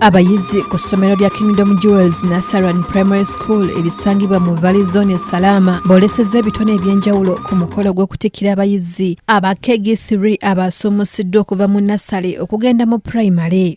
Abayizi ku ssomero lya Kingdom Jewels Nursery and Primary School erisangibwa mu Valley Zone Salaama boolesezza ebitone eby'enjawulo ku mukolo gw'okutikkira abayizi aba KG3 abasomusiddwa okuva mu Nursery okugenda mu pulayimale.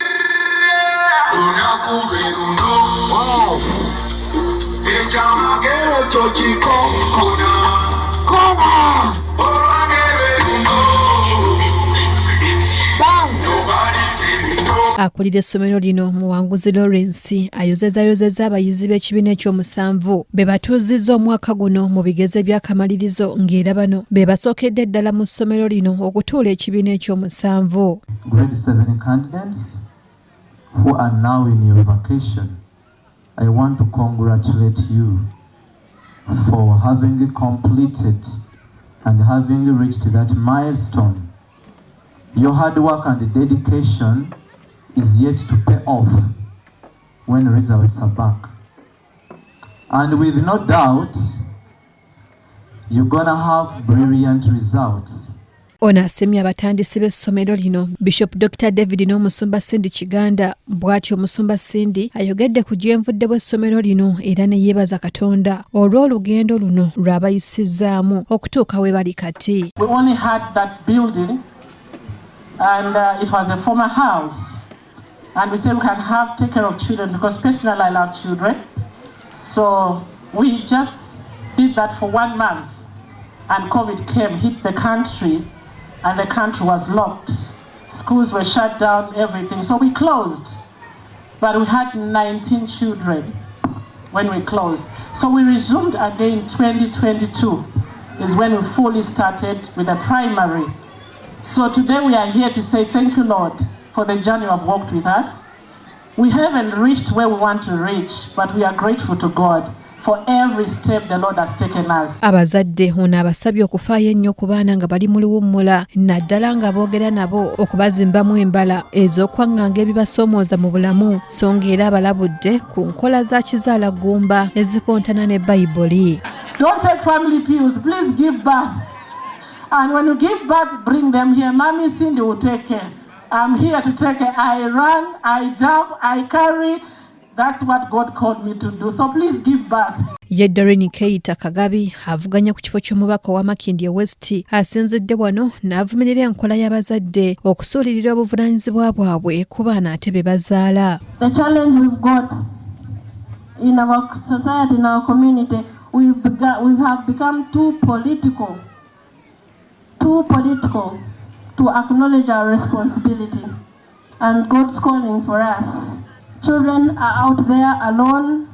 Akulira essomero lino muwanguzi Lawrence ayozezza abayizi b'ekibiina ekyomusanvu be batuuzizza omwaka guno mu bigezo by'akamalirizo ng'era bano be basookedde ddala mu ssomero lino okutuula ekibiina ekyomusanvu. Grade 7 candidates who are now in your vacation, I want to congratulate you for having completed and having reached that milestone. Your hard work and dedication is yet to pay off when results are back. And with no doubt, you're gonna have brilliant results. Ono asemye abatandisi b'essomero lino Bishop Dr David n'omusumba Cindy Kiganda bw'atyo omusumba Cindy ayogedde ku gyenvudde bw'essomero lino era ne yeebaza Katonda olw'olugendo luno lw'abayisizaamu okutuuka we bali kati. We only had that building and it was a former house. And we said we can take care of children because personally I love children. So we just did that for 1 month. And COVID came, hit the country, and the country was locked. Schools were shut down, everything. So we closed. But we had 19 children when we closed. So we resumed again in 2022 is when we fully started with the primary. So today we are here to say thank you, Lord, for the journey you have walked with us. We haven't reached where we want to reach, but we are grateful to God for every step the Lord has taken us. Abazadde ono abasabye okufaayo ennyo ku baana nga bali mu luwummula naddala nga boogera nabo okubazimbamu embala ez'okwaŋŋanga ebibasoomooza mu bulamu so ng'era abalabudde ku nkola za kizaala ggumba ezikontana ne Bayibuli. Don't take family pills, please give birth. And when you give birth, bring them here. Mommy Cindy will take care. I'm here to take care. I run, I jump, I carry. That's what God called me to do. So please give birth. Ye Doreen Keita Kagabi avuganya ku kifo ky'omubaka wa Makindye West asinzidde wano n'avumirira enkola y'abazadde okusuulirira obuvunaanyizibwa bwabwe ku baana ate be bazaala. The challenge we've got in our society, in our community, we have become too political to acknowledge our responsibility and God's calling for us. Children are out there alone,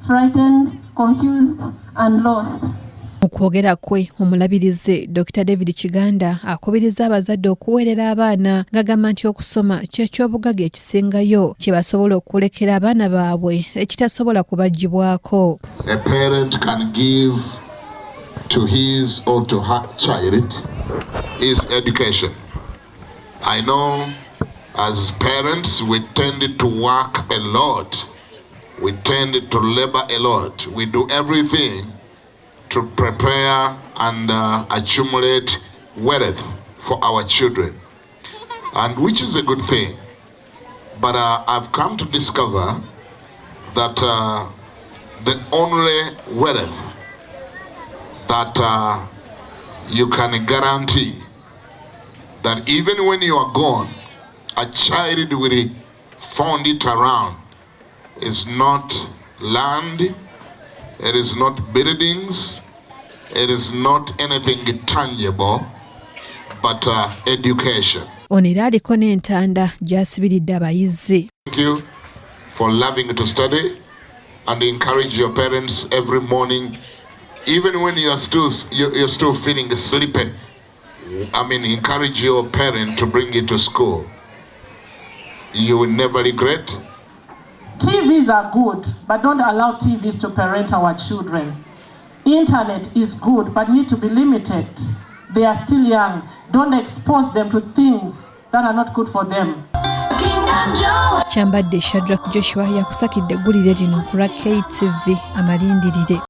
frightened, confused and lost. Mu kwogera kwe Omulabirizi Dr David Kiganda akubirizza abazadde okuweerera abaana ng'agamba nti okusoma ky'ekyobugagga ekisingayo kyebasobola okulekera abaana baabwe ekitasobola kubaggyibwako. A parent can give to his or to her child is education. I know as parents we tend to work a lot. We tend to labor a lot. We do everything to prepare and accumulate wealth for our children, and which is a good thing. But I've come to discover that the only wealth that you can guarantee that even when you are gone, a child will find it around is not land, it is not buildings, it is not anything tangible, but education. Onera aliko n'entanda gy'asibiridde abayizi. Thank you for loving to study and encourage your parents every morning, even when you're still feeling sleepy. I mean, encourage your parent to bring you to school. You will never regret. TVs are good, but don't allow TVs to parent our children. Internet is good, but need to be limited. They are still young. Don't expose them to things that are not good for them. Kyambadde Shadrack Joshua yakusakidde eggulire lino ku lwa KTV amalindirire.